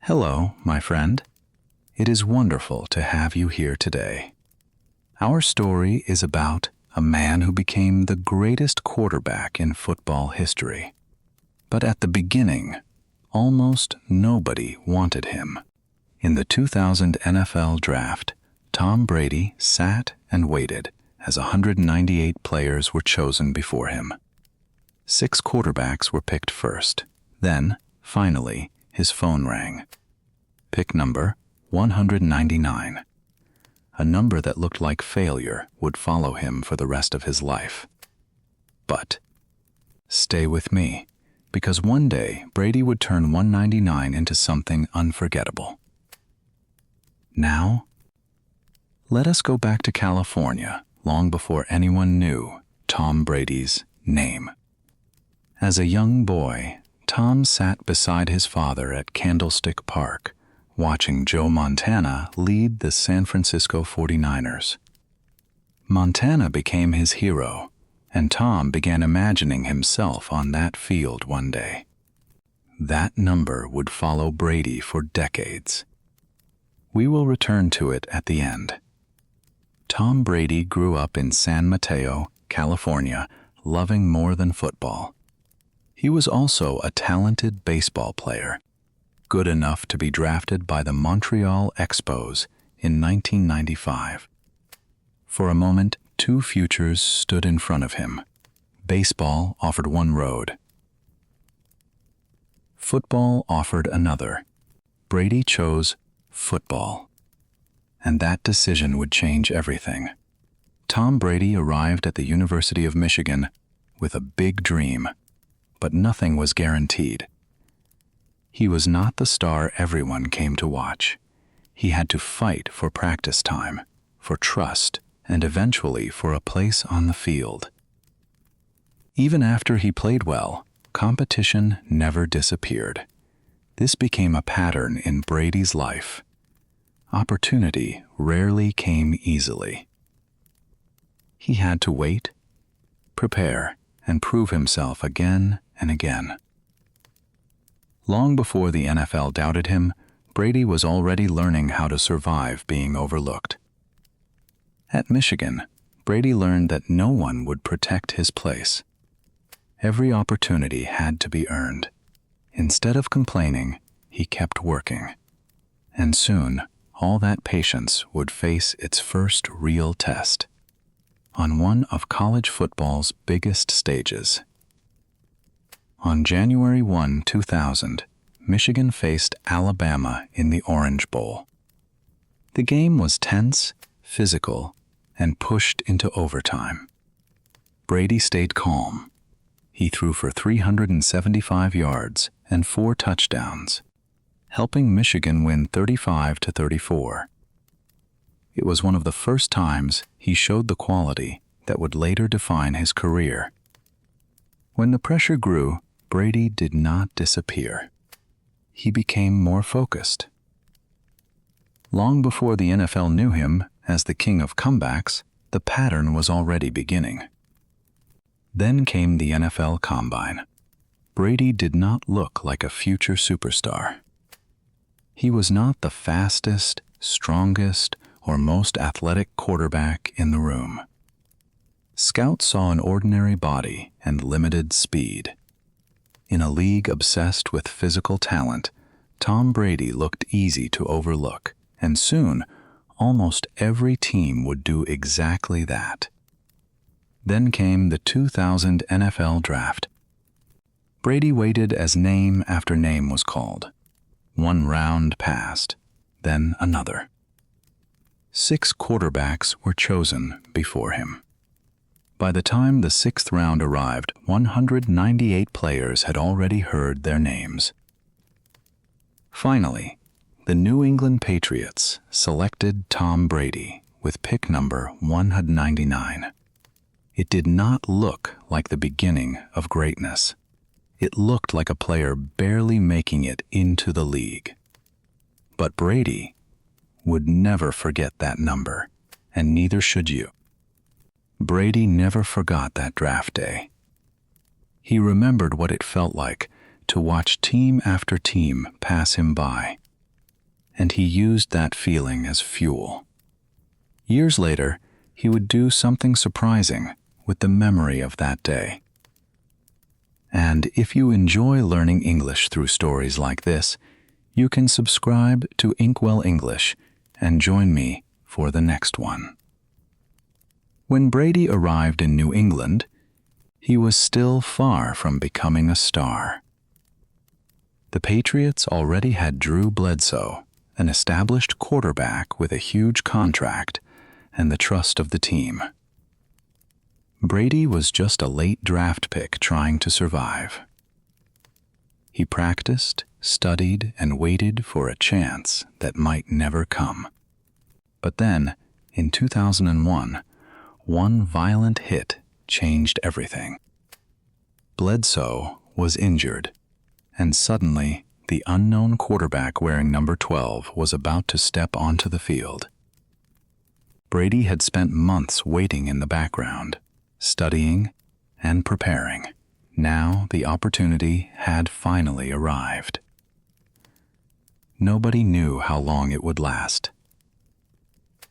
Hello, my friend. It is wonderful to have you here today. Our story is about a man who became the greatest quarterback in football history. But at the beginning, almost nobody wanted him. In the 2000 NFL Draft, Tom Brady sat and waited as 198 players were chosen before him. 6 quarterbacks were picked first. Then, finally, his phone rang. Pick number 199. A number that looked like failure would follow him for the rest of his life. But stay with me, because one day Brady would turn 199 into something unforgettable. Now, let us go back to California long before anyone knew Tom Brady's name. As a young boy, Tom sat beside his father at Candlestick Park, watching Joe Montana lead the San Francisco 49ers. Montana became his hero, and Tom began imagining himself on that field one day. That number would follow Brady for decades. We will return to it at the end. Tom Brady grew up in San Mateo, California, loving more than football. He was also a talented baseball player, good enough to be drafted by the Montreal Expos in 1995. For a moment, 2 futures stood in front of him. Baseball offered one road. Football offered another. Brady chose football. And that decision would change everything. Tom Brady arrived at the University of Michigan with a big dream, but nothing was guaranteed. He was not the star everyone came to watch. He had to fight for practice time, for trust, and eventually for a place on the field. Even after he played well, competition never disappeared. This became a pattern in Brady's life. Opportunity rarely came easily. He had to wait, prepare, and prove himself again and again. Long before the NFL doubted him, Brady was already learning how to survive being overlooked. At Michigan, Brady learned that no one would protect his place. Every opportunity had to be earned. Instead of complaining, he kept working. And soon, all that patience would face its first real test, on one of college football's biggest stages. On January 1, 2000, Michigan faced Alabama in the Orange Bowl. The game was tense, physical, and pushed into overtime. Brady stayed calm. He threw for 375 yards and 4 touchdowns, helping Michigan win 35-34. It was one of the first times he showed the quality that would later define his career. When the pressure grew, Brady did not disappear. He became more focused. Long before the NFL knew him as the king of comebacks, the pattern was already beginning. Then came the NFL Combine. Brady did not look like a future superstar. He was not the fastest, strongest, or most athletic quarterback in the room. Scouts saw an ordinary body and limited speed. In a league obsessed with physical talent, Tom Brady looked easy to overlook, and soon, almost every team would do exactly that. Then came the 2000 NFL Draft. Brady waited as name after name was called. One round passed, then another. 6 quarterbacks were chosen before him. By the time the 6th round arrived, 198 players had already heard their names. Finally, the New England Patriots selected Tom Brady with pick number 199. It did not look like the beginning of greatness. It looked like a player barely making it into the league. But Brady would never forget that number, and neither should you. Brady never forgot that draft day. He remembered what it felt like to watch team after team pass him by, and he used that feeling as fuel. Years later, he would do something surprising with the memory of that day. And if you enjoy learning English through stories like this, you can subscribe to InkWell English and join me for the next one. When Brady arrived in New England, he was still far from becoming a star. The Patriots already had Drew Bledsoe, an established quarterback with a huge contract and the trust of the team. Brady was just a late draft pick trying to survive. He practiced, studied, and waited for a chance that might never come. But then, in 2001, one violent hit changed everything. Bledsoe was injured, and suddenly the unknown quarterback wearing number 12 was about to step onto the field. Brady had spent months waiting in the background, studying and preparing. Now the opportunity had finally arrived. Nobody knew how long it would last.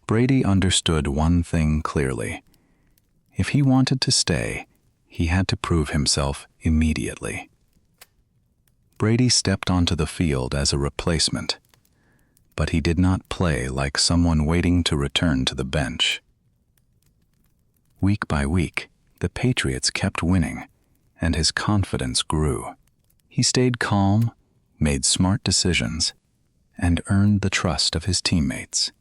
Brady understood one thing clearly. If he wanted to stay, he had to prove himself immediately. Brady stepped onto the field as a replacement, but he did not play like someone waiting to return to the bench. Week by week, the Patriots kept winning, and his confidence grew. He stayed calm, made smart decisions, and earned the trust of his teammates.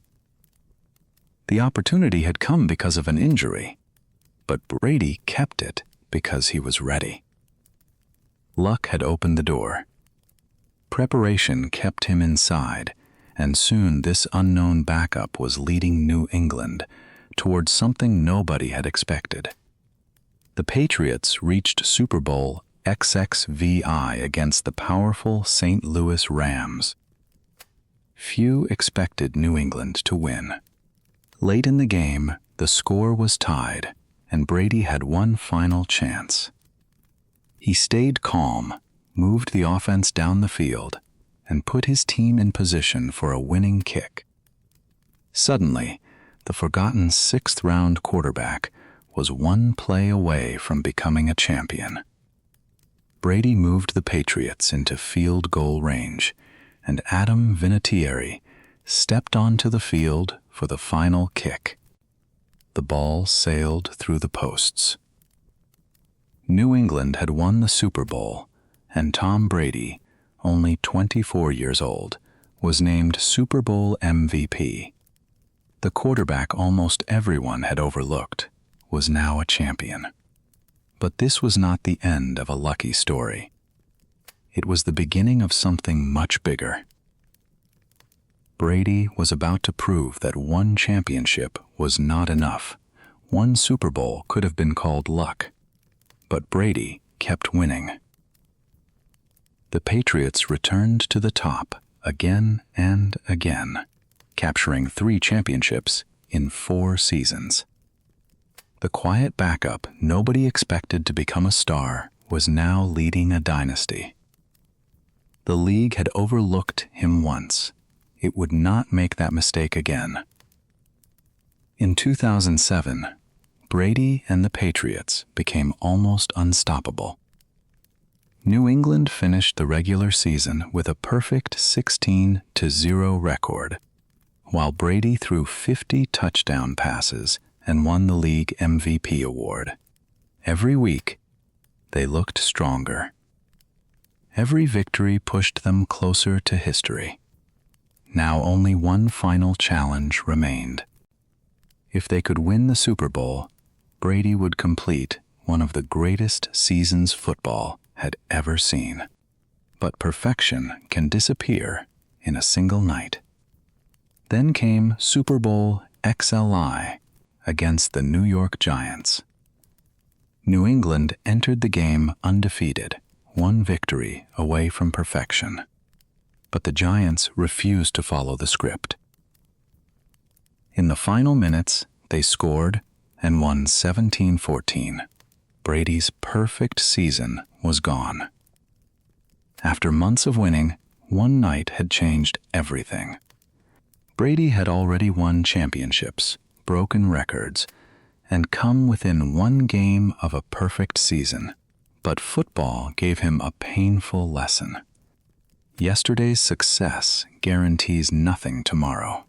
The opportunity had come because of an injury, but Brady kept it because he was ready. Luck had opened the door. Preparation kept him inside, and soon this unknown backup was leading New England towards something nobody had expected. The Patriots reached Super Bowl XXVI against the powerful St. Louis Rams. Few expected New England to win. Late in the game, the score was tied, and Brady had one final chance. He stayed calm, moved the offense down the field, and put his team in position for a winning kick. Suddenly, the forgotten sixth-round quarterback was one play away from becoming a champion. Brady moved the Patriots into field goal range, and Adam Vinatieri stepped onto the field for the final kick. The ball sailed through the posts. New England had won the Super Bowl, and Tom Brady, only 24 years old, was named Super Bowl MVP. The quarterback almost everyone had overlooked was now a champion. But this was not the end of a lucky story. It was the beginning of something much bigger. Brady was about to prove that one championship was not enough. One Super Bowl could have been called luck. But Brady kept winning. The Patriots returned to the top again and again, capturing 3 championships in 4 seasons. The quiet backup nobody expected to become a star was now leading a dynasty. The league had overlooked him once. It would not make that mistake again. In 2007, Brady and the Patriots became almost unstoppable. New England finished the regular season with a perfect 16-0 record, while Brady threw 50 touchdown passes and won the league MVP award. Every week, they looked stronger. Every victory pushed them closer to history. Now only one final challenge remained. If they could win the Super Bowl, Brady would complete one of the greatest seasons football had ever seen. But perfection can disappear in a single night. Then came Super Bowl XLI against the New York Giants. New England entered the game undefeated, one victory away from perfection. But the Giants refused to follow the script. In the final minutes, they scored and won 17-14. Brady's perfect season was gone. After months of winning, one night had changed everything. Brady had already won championships, broken records, and come within one game of a perfect season. But football gave him a painful lesson. Yesterday's success guarantees nothing tomorrow.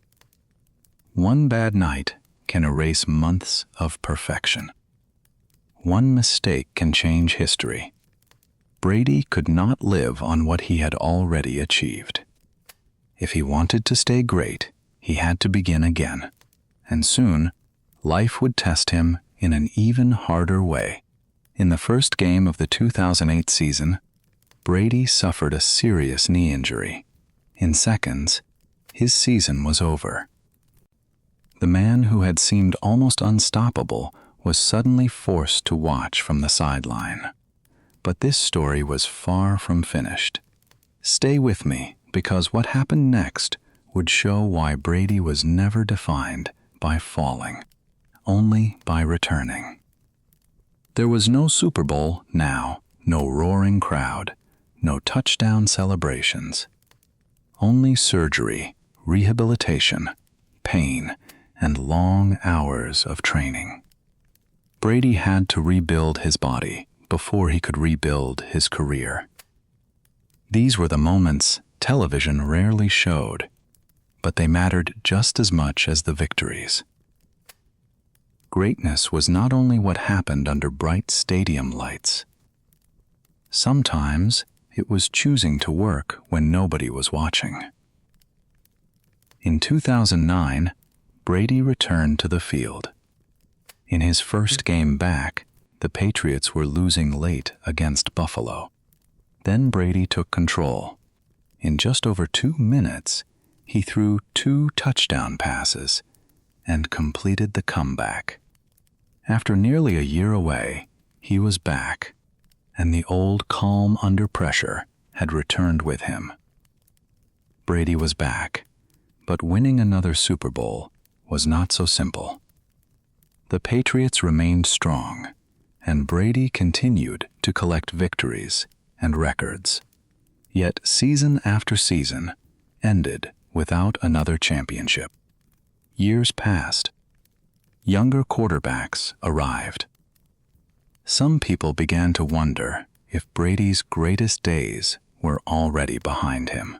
One bad night can erase months of perfection. One mistake can change history. Brady could not live on what he had already achieved. If he wanted to stay great, he had to begin again. And soon, life would test him in an even harder way. In the first game of the 2008 season, Brady suffered a serious knee injury. In seconds, his season was over. The man who had seemed almost unstoppable was suddenly forced to watch from the sideline. But this story was far from finished. Stay with me, because what happened next would show why Brady was never defined by falling, only by returning. There was no Super Bowl now, no roaring crowd, no touchdown celebrations. Only surgery, rehabilitation, pain, and long hours of training. Brady had to rebuild his body before he could rebuild his career. These were the moments television rarely showed, but they mattered just as much as the victories. Greatness was not only what happened under bright stadium lights. Sometimes it was choosing to work when nobody was watching. In 2009, Brady returned to the field. In his first game back, the Patriots were losing late against Buffalo. Then Brady took control. In just over 2 minutes, he threw 2 touchdown passes and completed the comeback. After nearly a year away, he was back, and the old calm under pressure had returned with him. Brady was back, but winning another Super Bowl was not so simple. The Patriots remained strong, and Brady continued to collect victories and records. Yet season after season ended without another championship. Years passed. Younger quarterbacks arrived. Some people began to wonder if Brady's greatest days were already behind him.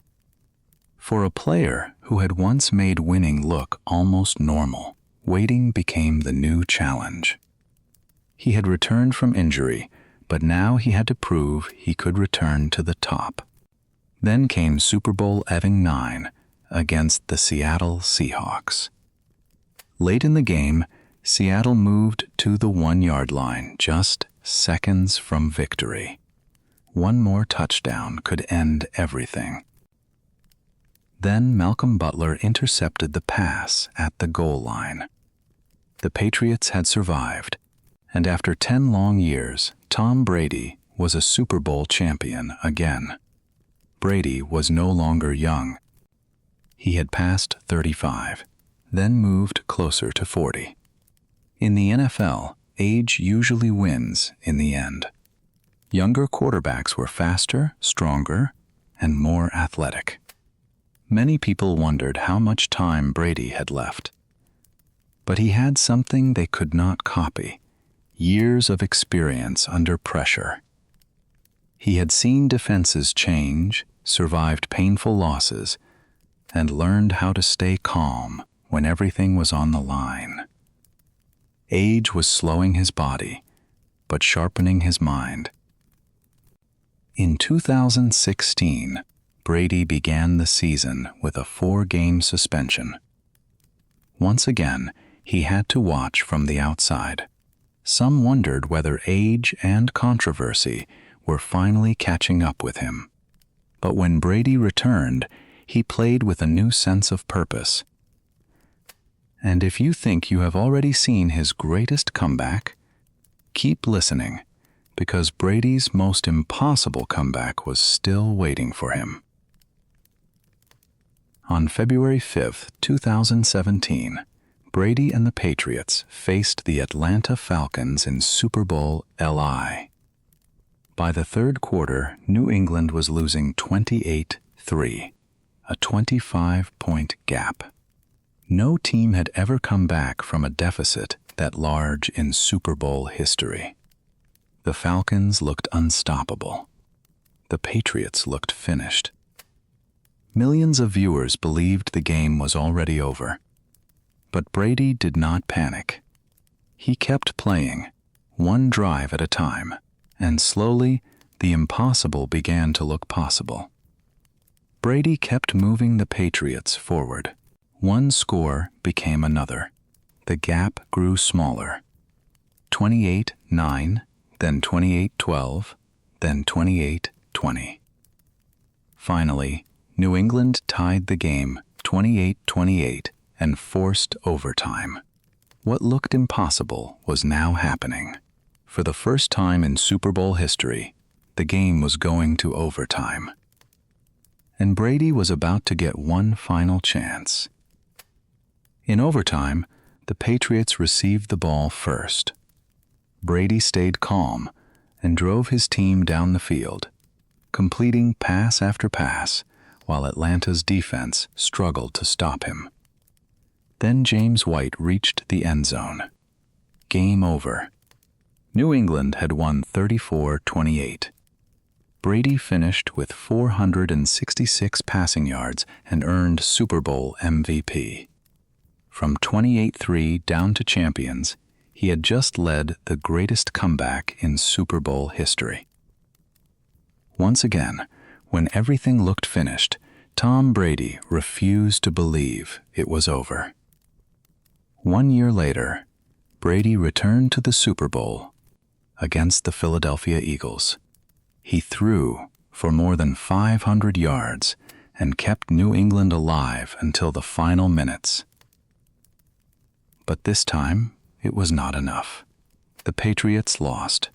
For a player who had once made winning look almost normal, waiting became the new challenge. He had returned from injury, but now he had to prove he could return to the top. Then came Super Bowl LIX against the Seattle Seahawks. Late in the game, Seattle moved to the 1-yard line, just seconds from victory. One more touchdown could end everything. Then Malcolm Butler intercepted the pass at the goal line. The Patriots had survived, and after 10 long years, Tom Brady was a Super Bowl champion again. Brady was no longer young. He had passed 35, then moved closer to 40. In the NFL, age usually wins in the end. Younger quarterbacks were faster, stronger, and more athletic. Many people wondered how much time Brady had left. But he had something they could not copy: years of experience under pressure. He had seen defenses change, survived painful losses, and learned how to stay calm when everything was on the line. Age was slowing his body, but sharpening his mind. In 2016, Brady began the season with a 4-game suspension. Once again, he had to watch from the outside. Some wondered whether age and controversy were finally catching up with him. But when Brady returned, he played with a new sense of purpose. And if you think you have already seen his greatest comeback, keep listening, because Brady's most impossible comeback was still waiting for him. On February 5, 2017, Brady and the Patriots faced the Atlanta Falcons in Super Bowl LI. By the third quarter, New England was losing 28-3, a 25-point gap. No team had ever come back from a deficit that large in Super Bowl history. The Falcons looked unstoppable. The Patriots looked finished. Millions of viewers believed the game was already over. But Brady did not panic. He kept playing, one drive at a time, and slowly the impossible began to look possible. Brady kept moving the Patriots forward. One score became another. The gap grew smaller. 28-9, then 28-12, then 28-20. Finally, New England tied the game 28-28 and forced overtime. What looked impossible was now happening. For the first time in Super Bowl history, the game was going to overtime. And Brady was about to get one final chance. In overtime, the Patriots received the ball first. Brady stayed calm and drove his team down the field, completing pass after pass while Atlanta's defense struggled to stop him. Then James White reached the end zone. Game over. New England had won 34-28. Brady finished with 466 passing yards and earned Super Bowl MVP. From 28-3 down to champions, he had just led the greatest comeback in Super Bowl history. Once again, when everything looked finished, Tom Brady refused to believe it was over. 1 year later, Brady returned to the Super Bowl against the Philadelphia Eagles. He threw for more than 500 yards and kept New England alive until the final minutes. But this time, it was not enough. The Patriots lost.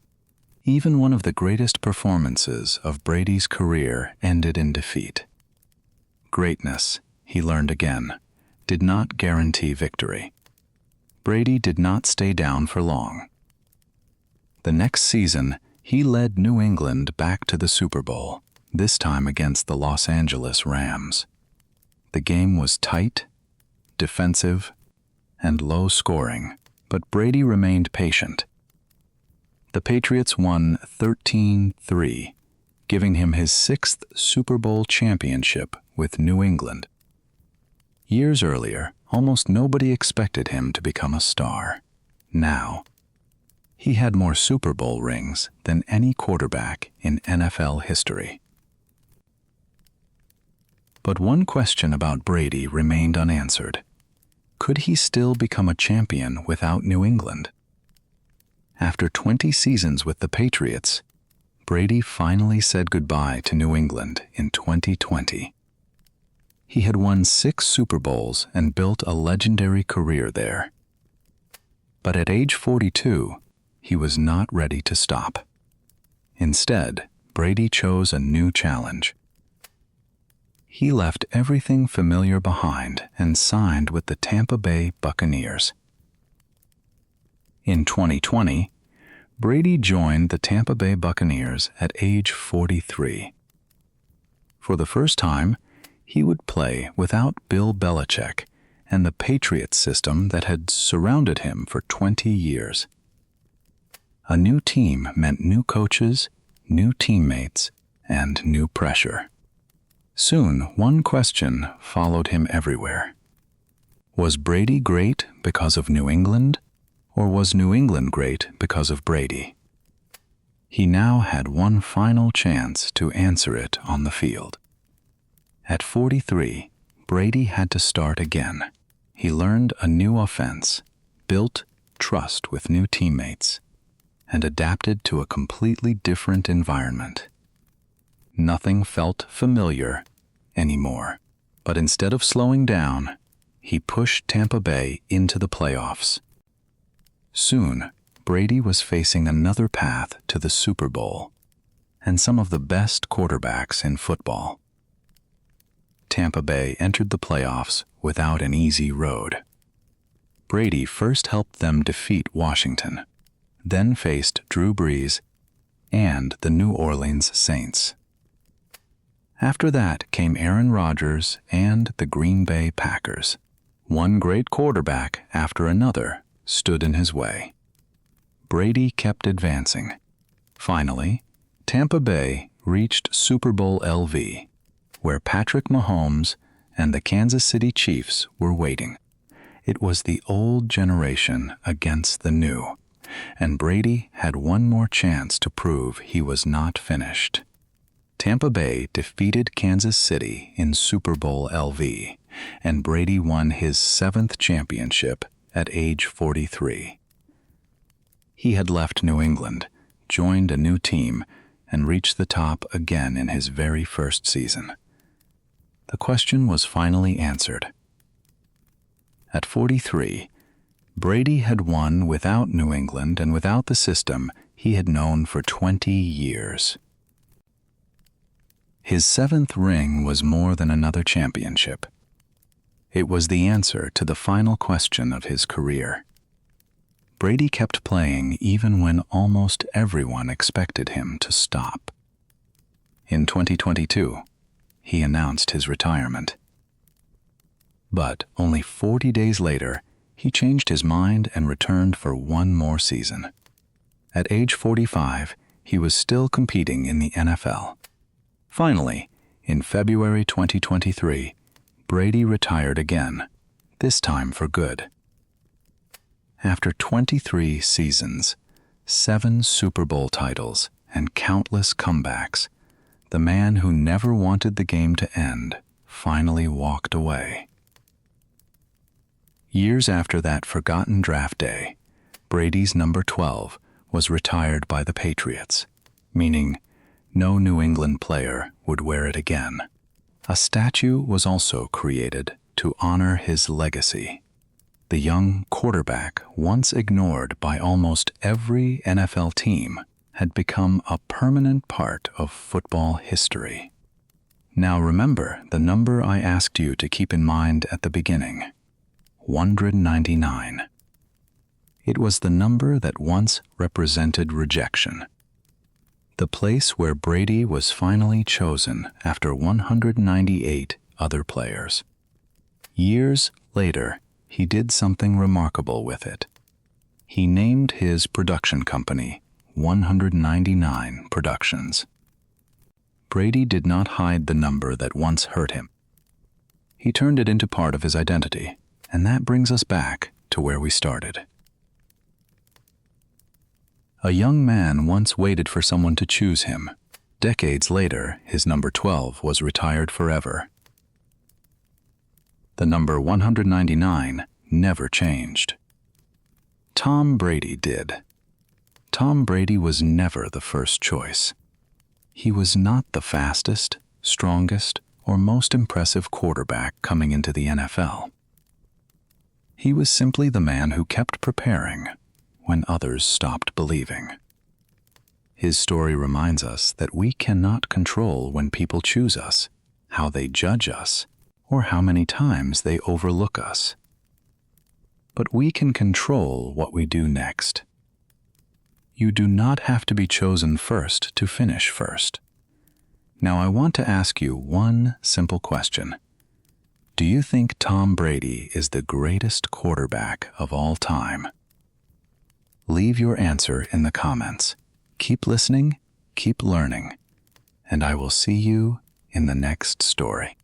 Even one of the greatest performances of Brady's career ended in defeat. Greatness, he learned again, did not guarantee victory. Brady did not stay down for long. The next season, he led New England back to the Super Bowl, this time against the Los Angeles Rams. The game was tight, defensive, and low-scoring, but Brady remained patient. The Patriots won 13-3, giving him his 6th Super Bowl championship with New England. Years earlier, almost nobody expected him to become a star. Now, he had more Super Bowl rings than any quarterback in NFL history. But one question about Brady remained unanswered. Could he still become a champion without New England? After 20 seasons with the Patriots, Brady finally said goodbye to New England in 2020. He had won 6 Super Bowls and built a legendary career there. But at age 42, he was not ready to stop. Instead, Brady chose a new challenge. He left everything familiar behind and signed with the Tampa Bay Buccaneers. In 2020, Brady joined the Tampa Bay Buccaneers at age 43. For the first time, he would play without Bill Belichick and the Patriots system that had surrounded him for 20 years. A new team meant new coaches, new teammates, and new pressure. Soon, one question followed him everywhere. Was Brady great because of New England, or was New England great because of Brady? He now had one final chance to answer it on the field. At 43, Brady had to start again. He learned a new offense, built trust with new teammates, and adapted to a completely different environment. Nothing felt familiar anymore, but instead of slowing down, he pushed Tampa Bay into the playoffs. Soon, Brady was facing another path to the Super Bowl and some of the best quarterbacks in football. Tampa Bay entered the playoffs without an easy road. Brady first helped them defeat Washington, then faced Drew Brees and the New Orleans Saints. After that came Aaron Rodgers and the Green Bay Packers. One great quarterback after another stood in his way. Brady kept advancing. Finally, Tampa Bay reached Super Bowl LV, where Patrick Mahomes and the Kansas City Chiefs were waiting. It was the old generation against the new, and Brady had one more chance to prove he was not finished. Tampa Bay defeated Kansas City in Super Bowl LV, and Brady won his 7th championship at age 43. He had left New England, joined a new team, and reached the top again in his very first season. The question was finally answered. At 43, Brady had won without New England and without the system he had known for 20 years. His 7th ring was more than another championship. It was the answer to the final question of his career. Brady kept playing even when almost everyone expected him to stop. In 2022, he announced his retirement. But only 40 days later, he changed his mind and returned for one more season. At age 45, he was still competing in the NFL. Finally, in February 2023, Brady retired again, this time for good. After 23 seasons, 7 Super Bowl titles, and countless comebacks, the man who never wanted the game to end finally walked away. Years after that forgotten draft day, Brady's number 12 was retired by the Patriots, meaning no New England player would wear it again. A statue was also created to honor his legacy. The young quarterback, once ignored by almost every NFL team, had become a permanent part of football history. Now remember the number I asked you to keep in mind at the beginning: 199. It was the number that once represented rejection. The place where Brady was finally chosen after 198 other players. Years later, he did something remarkable with it. He named his production company 199 Productions. Brady did not hide the number that once hurt him. He turned it into part of his identity, and that brings us back to where we started. A young man once waited for someone to choose him. Decades later, his number 12 was retired forever. The number 199 never changed. Tom Brady did. Tom Brady was never the first choice. He was not the fastest, strongest, or most impressive quarterback coming into the NFL. He was simply the man who kept preparing when others stopped believing. His story reminds us that we cannot control when people choose us, how they judge us, or how many times they overlook us. But we can control what we do next. You do not have to be chosen first to finish first. Now I want to ask you one simple question. Do you think Tom Brady is the greatest quarterback of all time? Leave your answer in the comments. Keep listening, keep learning, and I will see you in the next story.